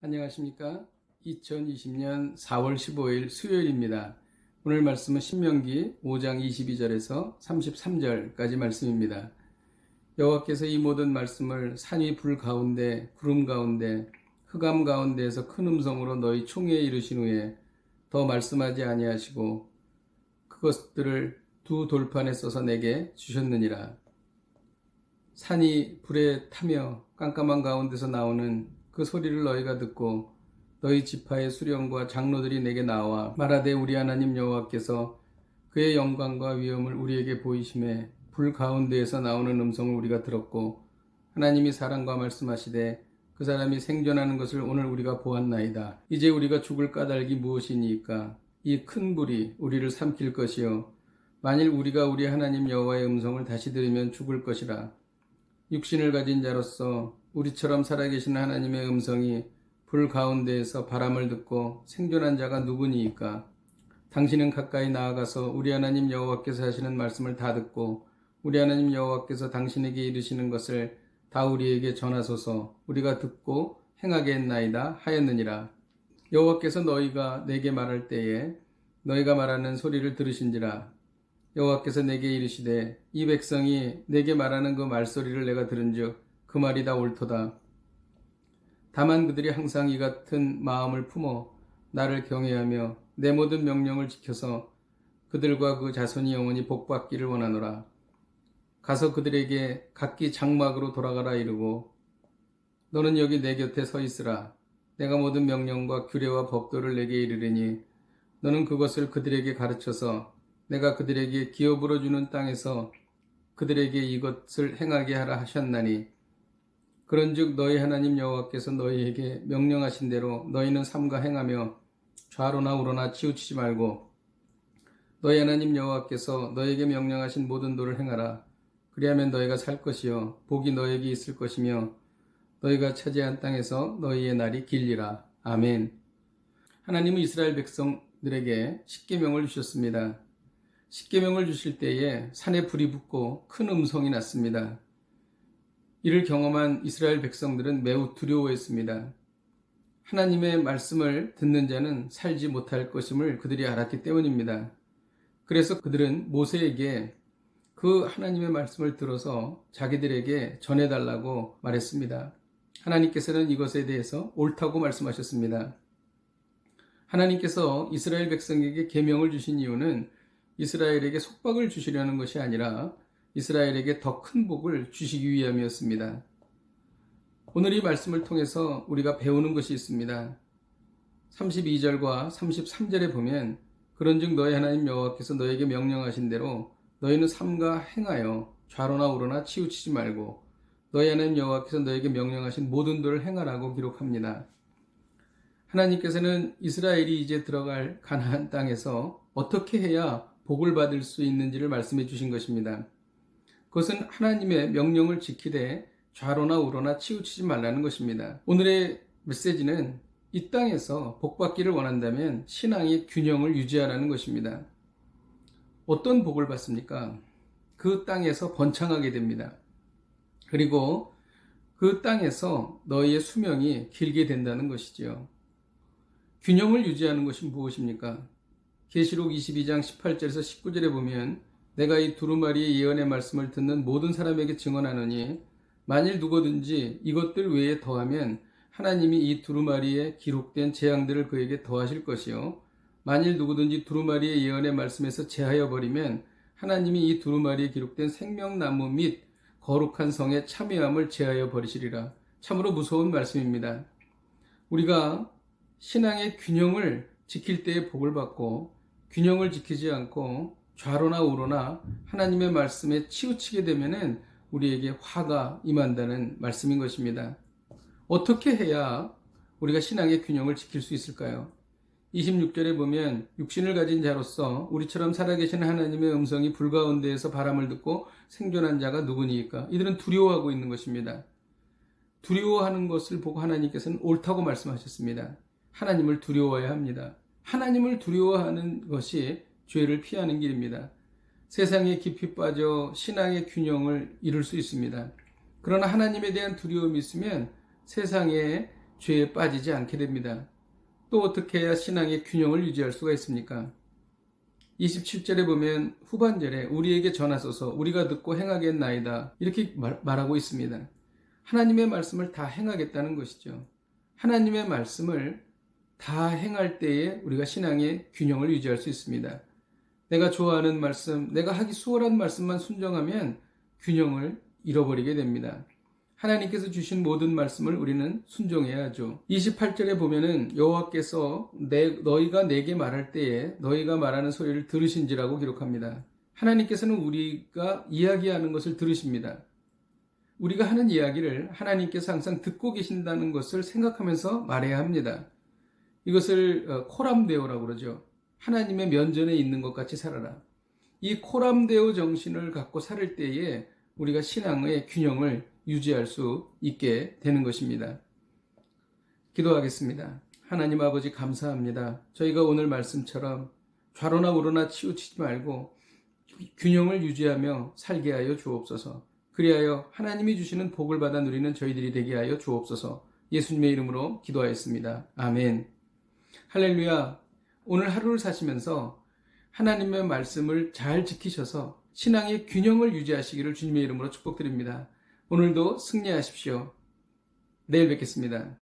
안녕하십니까? 2020년 4월 15일 수요일입니다. 오늘 말씀은 신명기 5장 22절에서 33절까지 말씀입니다. 여호와께서 이 모든 말씀을 산 위 불 가운데 구름 가운데 흑암 가운데에서 큰 음성으로 너희 총회에 이르신 후에 더 말씀하지 아니하시고 그것들을 두 돌판에 써서 내게 주셨느니라. 산이 불에 타며 깜깜한 가운데서 나오는 그 소리를 너희가 듣고 너희 지파의 수령과 장로들이 내게 나와 말하되 우리 하나님 여호와께서 그의 영광과 위엄을 우리에게 보이심에 불 가운데에서 나오는 음성을 우리가 들었고 하나님이 사람과 말씀하시되 그 사람이 생존하는 것을 오늘 우리가 보았나이다. 이제 우리가 죽을 까닭이 무엇이니까? 이 큰 불이 우리를 삼킬 것이요 만일 우리가 우리 하나님 여호와의 음성을 다시 들으면 죽을 것이라. 육신을 가진 자로서 우리처럼 살아계신 하나님의 음성이 불 가운데에서 바람을 듣고 생존한 자가 누구니이까? 당신은 가까이 나아가서 우리 하나님 여호와께서 하시는 말씀을 다 듣고 우리 하나님 여호와께서 당신에게 이르시는 것을 다 우리에게 전하소서. 우리가 듣고 행하게 했나이다 하였느니라. 여호와께서 너희가 내게 말할 때에 너희가 말하는 소리를 들으신지라. 여호와께서 내게 이르시되 이 백성이 내게 말하는 그 말소리를 내가 들은즉 그 말이 다 옳도다. 다만 그들이 항상 이 같은 마음을 품어 나를 경외하며 내 모든 명령을 지켜서 그들과 그 자손이 영원히 복받기를 원하노라. 가서 그들에게 각기 장막으로 돌아가라 이르고 너는 여기 내 곁에 서 있으라. 내가 모든 명령과 규례와 법도를 내게 이르리니 너는 그것을 그들에게 가르쳐서 내가 그들에게 기업으로 주는 땅에서 그들에게 이것을 행하게 하라 하셨나니 그런즉 너희 하나님 여호와께서 너희에게 명령하신 대로 너희는 삼가 행하며 좌로나 우로나 치우치지 말고 너희 하나님 여호와께서 너희에게 명령하신 모든 도를 행하라. 그리하면 너희가 살 것이요 복이 너희에게 있을 것이며 너희가 차지한 땅에서 너희의 날이 길리라. 아멘. 하나님은 이스라엘 백성들에게 십계명을 주셨습니다. 십계명을 주실 때에 산에 불이 붙고 큰 음성이 났습니다. 이를 경험한 이스라엘 백성들은 매우 두려워했습니다. 하나님의 말씀을 듣는 자는 살지 못할 것임을 그들이 알았기 때문입니다. 그래서 그들은 모세에게 그 하나님의 말씀을 들어서 자기들에게 전해달라고 말했습니다. 하나님께서는 이것에 대해서 옳다고 말씀하셨습니다. 하나님께서 이스라엘 백성에게 계명을 주신 이유는 이스라엘에게 속박을 주시려는 것이 아니라 이스라엘에게 더 큰 복을 주시기 위함이었습니다. 오늘 이 말씀을 통해서 우리가 배우는 것이 있습니다. 32절과 33절에 보면 그런즉 너희 하나님 여호와께서 너에게 명령하신 대로 너희는 삼가 행하여 좌로나 우로나 치우치지 말고 너희 하나님 여호와께서 너에게 명령하신 모든 도를 행하라고 기록합니다. 하나님께서는 이스라엘이 이제 들어갈 가나안 땅에서 어떻게 해야 복을 받을 수 있는지를 말씀해 주신 것입니다. 그것은 하나님의 명령을 지키되 좌로나 우로나 치우치지 말라는 것입니다. 오늘의 메시지는 이 땅에서 복받기를 원한다면 신앙의 균형을 유지하라는 것입니다. 어떤 복을 받습니까? 그 땅에서 번창하게 됩니다. 그리고 그 땅에서 너희의 수명이 길게 된다는 것이지요. 균형을 유지하는 것이 무엇입니까? 계시록 22장 18절에서 19절에 보면 내가 이 두루마리의 예언의 말씀을 듣는 모든 사람에게 증언하노니 만일 누구든지 이것들 외에 더하면 하나님이 이 두루마리에 기록된 재앙들을 그에게 더하실 것이요 만일 누구든지 두루마리의 예언의 말씀에서 제하여 버리면 하나님이 이 두루마리에 기록된 생명나무 및 거룩한 성의 참여함을 제하여 버리시리라. 참으로 무서운 말씀입니다. 우리가 신앙의 균형을 지킬 때에 복을 받고 균형을 지키지 않고 좌로나 우로나 하나님의 말씀에 치우치게 되면은 우리에게 화가 임한다는 말씀인 것입니다. 어떻게 해야 우리가 신앙의 균형을 지킬 수 있을까요? 26절에 보면 육신을 가진 자로서 우리처럼 살아계신 하나님의 음성이 불 가운데에서 바람을 듣고 생존한 자가 누구니까? 이들은 두려워하고 있는 것입니다. 두려워하는 것을 보고 하나님께서는 옳다고 말씀하셨습니다. 하나님을 두려워해야 합니다. 하나님을 두려워하는 것이 죄를 피하는 길입니다. 세상에 깊이 빠져 신앙의 균형을 이룰 수 있습니다. 그러나 하나님에 대한 두려움이 있으면 세상에 죄에 빠지지 않게 됩니다. 또 어떻게 해야 신앙의 균형을 유지할 수가 있습니까? 27절에 보면 후반절에 우리에게 전하소서 우리가 듣고 행하겠나이다 이렇게 말하고 있습니다. 하나님의 말씀을 다 행하겠다는 것이죠. 하나님의 말씀을 다 행할 때에 우리가 신앙의 균형을 유지할 수 있습니다. 내가 좋아하는 말씀, 내가 하기 수월한 말씀만 순종하면 균형을 잃어버리게 됩니다. 하나님께서 주신 모든 말씀을 우리는 순종해야 하죠. 28절에 보면은 여호와께서 너희가 내게 말할 때에 너희가 말하는 소리를 들으신지라고 기록합니다. 하나님께서는 우리가 이야기하는 것을 들으십니다. 우리가 하는 이야기를 하나님께서 항상 듣고 계신다는 것을 생각하면서 말해야 합니다. 이것을 코람데오라고 그러죠. 하나님의 면전에 있는 것 같이 살아라. 이 코람데오 정신을 갖고 살 때에 우리가 신앙의 균형을 유지할 수 있게 되는 것입니다. 기도하겠습니다. 하나님 아버지 감사합니다. 저희가 오늘 말씀처럼 좌로나 우로나 치우치지 말고 균형을 유지하며 살게 하여 주옵소서. 그리하여 하나님이 주시는 복을 받아 누리는 저희들이 되게 하여 주옵소서. 예수님의 이름으로 기도하였습니다. 아멘. 할렐루야. 오늘 하루를 사시면서 하나님의 말씀을 잘 지키셔서 신앙의 균형을 유지하시기를 주님의 이름으로 축복드립니다. 오늘도 승리하십시오. 내일 뵙겠습니다.